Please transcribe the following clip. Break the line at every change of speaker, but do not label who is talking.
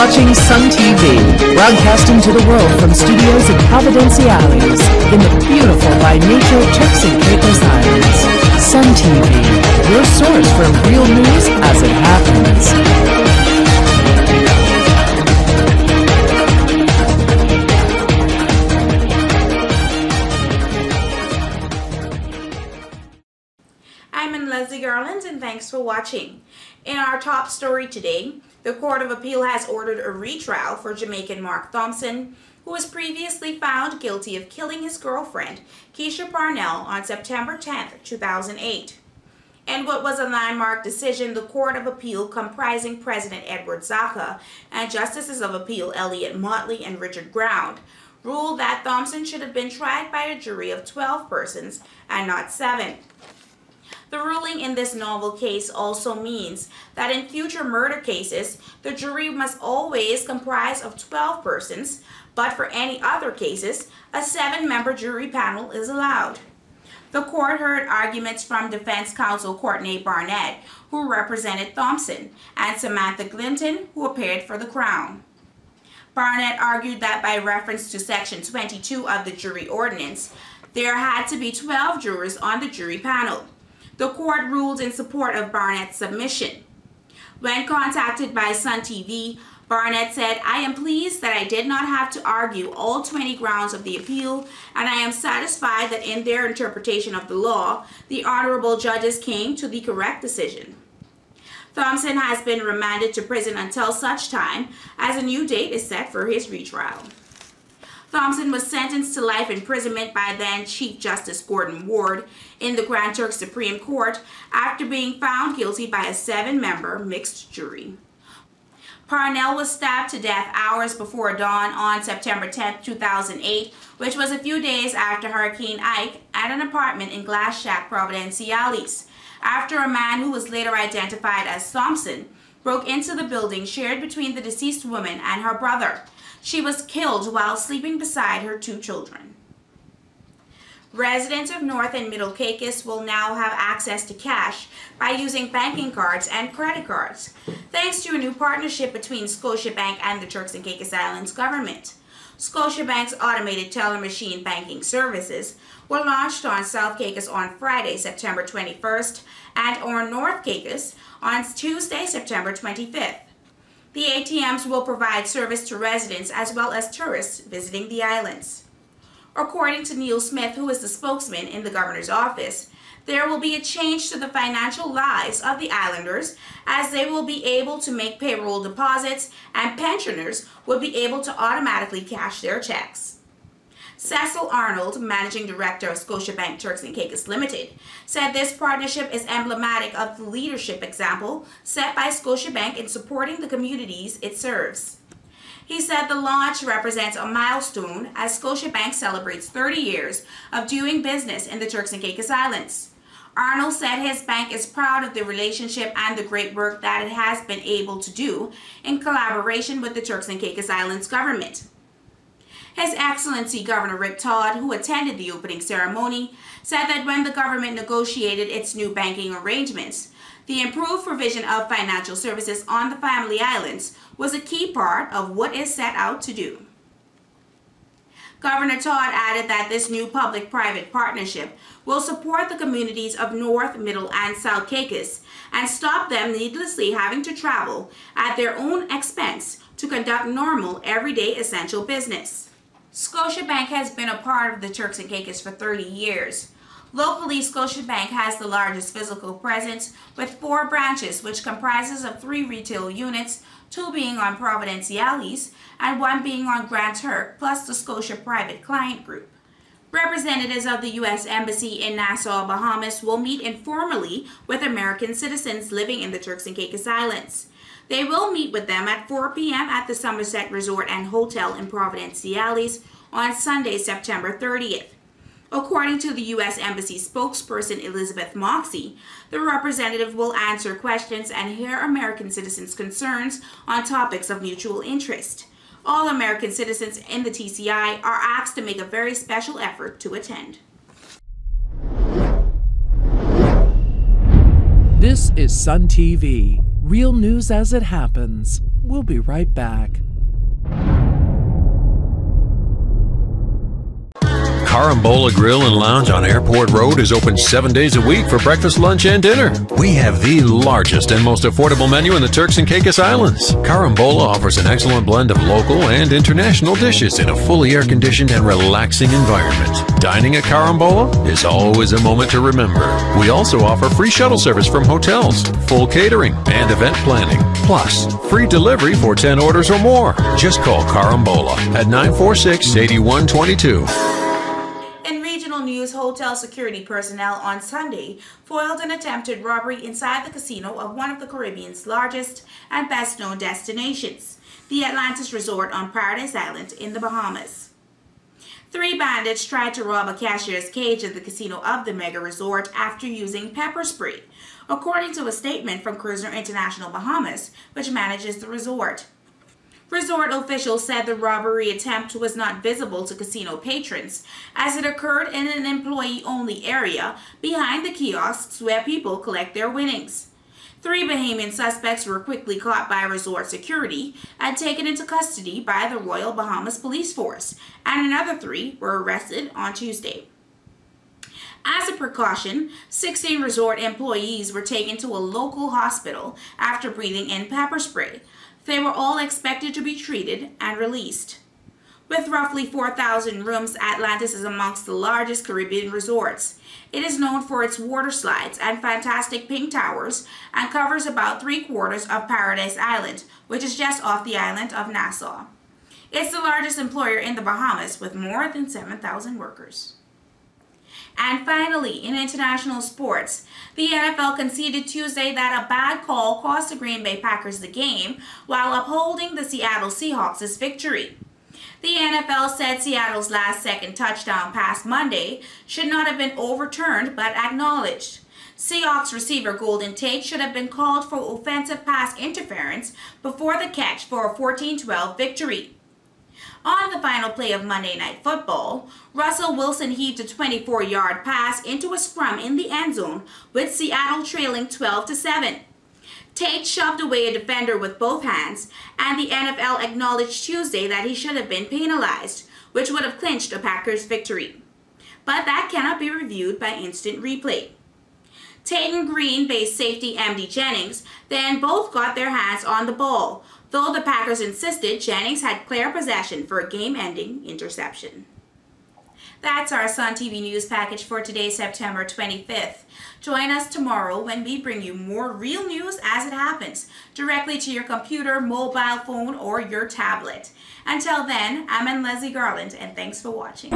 watching Sun TV, broadcasting to the world from studios in Providenciales, in the beautiful by nature Turks and Caicos Islands. Sun TV, your source for real news as it happens.
And thanks for watching. In our top story today, the Court of Appeal has ordered a retrial for Jamaican Mark Thompson, who was previously found guilty of killing his girlfriend, Keisha Parnell, on September 10, 2008. In what was a landmark decision, the Court of Appeal, comprising President Edward Zaka and Justices of Appeal Elliot Motley and Richard Ground, ruled that Thompson should have been tried by a jury of 12 persons and not 7. The ruling in this novel case also means that in future murder cases, the jury must always comprise of 12 persons, but for any other cases, a 7-member jury panel is allowed. The court heard arguments from defense counsel Courtney Barnett, who represented Thompson, and Samantha Glinton, who appeared for the Crown. Barnett argued that by reference to Section 22 of the jury ordinance, there had to be 12 jurors on the jury panel. The court ruled in support of Barnett's submission. When contacted by Sun TV, Barnett said, "I am pleased that I did not have to argue all 20 grounds of the appeal, and I am satisfied that in their interpretation of the law, the honorable judges came to the correct decision." Thompson has been remanded to prison until such time as a new date is set for his retrial. Thompson was sentenced to life imprisonment by then Chief Justice Gordon Ward in the Grand Turk Supreme Court after being found guilty by a 7-member mixed jury. Parnell was stabbed to death hours before dawn on September 10, 2008, which was a few days after Hurricane Ike, at an apartment in Glass Shack, Providenciales, after a man who was later identified as Thompson broke into the building shared between the deceased woman and her brother. She was killed while sleeping beside her 2 children. Residents of North and Middle Caicos will now have access to cash by using banking cards and credit cards, thanks to a new partnership between Scotiabank and the Turks and Caicos Islands government. Scotiabank's automated teller machine banking services were launched on South Caicos on Friday, September 21st, and on North Caicos on Tuesday, September 25th. The ATMs will provide service to residents as well as tourists visiting the islands. According to Neil Smith, who is the spokesman in the governor's office, there will be a change to the financial lives of the islanders, as they will be able to make payroll deposits and pensioners will be able to automatically cash their checks. Cecil Arnold, Managing Director of Scotiabank Turks and Caicos Limited, said this partnership is emblematic of the leadership example set by Scotiabank in supporting the communities it serves. He said the launch represents a milestone as Scotiabank celebrates 30 years of doing business in the Turks and Caicos Islands. Arnold said his bank is proud of the relationship and the great work that it has been able to do in collaboration with the Turks and Caicos Islands government. His Excellency Governor Rick Todd, who attended the opening ceremony, said that when the government negotiated its new banking arrangements, the improved provision of financial services on the Family Islands was a key part of what is set out to do. Governor Todd added that this new public-private partnership will support the communities of North, Middle, and South Caicos and stop them needlessly having to travel at their own expense to conduct normal, everyday essential business. Scotiabank has been a part of the Turks and Caicos for 30 years. Locally, Scotiabank has the largest physical presence with 4 branches, which comprises of 3 retail units, 2 being on Providenciales and 1 being on Grand Turk, plus the Scotia Private Client Group. Representatives of the U.S. Embassy in Nassau, Bahamas will meet informally with American citizens living in the Turks and Caicos Islands. They will meet with them at 4 p.m. at the Somerset Resort and Hotel in Providenciales on Sunday, September 30th. According to the U.S. Embassy spokesperson Elizabeth Moxie, the representative will answer questions and hear American citizens' concerns on topics of mutual interest. All American citizens in the TCI are asked to make a very special effort to attend.
This is Sun TV, real news as it happens. We'll be right back.
Carambola Grill and Lounge on Airport Road is open 7 days a week for breakfast, lunch, and dinner. We have the largest and most affordable menu in the Turks and Caicos Islands. Carambola offers an excellent blend of local and international dishes in a fully air-conditioned and relaxing environment. Dining at Carambola is always a moment to remember. We also offer free shuttle service from hotels, full catering, and event planning. Plus, free delivery for 10 orders or more. Just call Carambola at 946-8122.
News, hotel security personnel on Sunday foiled an attempted robbery inside the casino of one of the Caribbean's largest and best-known destinations, the Atlantis Resort on Paradise Island in the Bahamas. 3 bandits tried to rob a cashier's cage at the casino of the mega resort after using pepper spray, according to a statement from Cruiser International Bahamas, which manages the resort. Resort officials said the robbery attempt was not visible to casino patrons, as it occurred in an employee-only area behind the kiosks where people collect their winnings. 3 Bahamian suspects were quickly caught by resort security and taken into custody by the Royal Bahamas Police Force, and another 3 were arrested on Tuesday. As a precaution, 16 resort employees were taken to a local hospital after breathing in pepper spray. They were all expected to be treated and released. With roughly 4,000 rooms, Atlantis is amongst the largest Caribbean resorts. It is known for its water slides and fantastic pink towers and covers about 3/4 of Paradise Island, which is just off the island of Nassau. It's the largest employer in the Bahamas with more than 7,000 workers. And finally, in international sports, the NFL conceded Tuesday that a bad call cost the Green Bay Packers the game while upholding the Seattle Seahawks' victory. The NFL said Seattle's last-second touchdown pass Monday should not have been overturned but acknowledged. Seahawks receiver Golden Tate should have been called for offensive pass interference before the catch for a 14-12 victory. On the final play of Monday Night Football, Russell Wilson heaved a 24-yard pass into a scrum in the end zone, with Seattle trailing 12-7. Tate shoved away a defender with both hands, and the NFL acknowledged Tuesday that he should have been penalized, which would have clinched a Packers victory. But that cannot be reviewed by instant replay. Tate and Green Bay safety MD Jennings then both got their hands on the ball, though the Packers insisted Jennings had clear possession for a game-ending interception. That's our Sun TV News package for today, September 25th. Join us tomorrow when we bring you more real news as it happens, directly to your computer, mobile phone, or your tablet. Until then, I'm Leslie Garland, and thanks for watching.